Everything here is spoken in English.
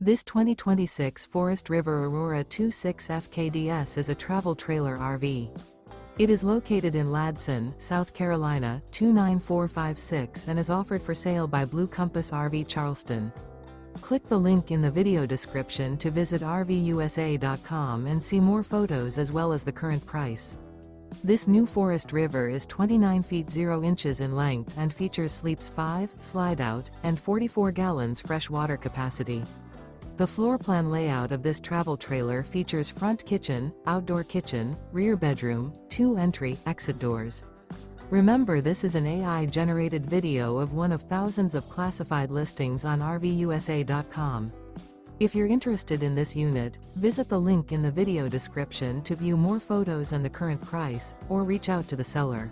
This 2026 Forest River Aurora 26 FKDS is a travel trailer RV. It is located in Ladson, South Carolina, 29456 and is offered for sale by Blue Compass RV Charleston. Click the link in the video description to visit RVUSA.com and see more photos as well as the current price. This new Forest River is 29 feet 0 inches in length and features sleeps 5, slide-out, and 44 gallons fresh water capacity. The floor plan layout of this travel trailer features front kitchen, outdoor kitchen, rear bedroom, 2 entry/exit doors. Remember, this is an AI-generated video of one of thousands of classified listings on RVUSA.com. If you're interested in this unit, visit the link in the video description to view more photos and the current price, or reach out to the seller.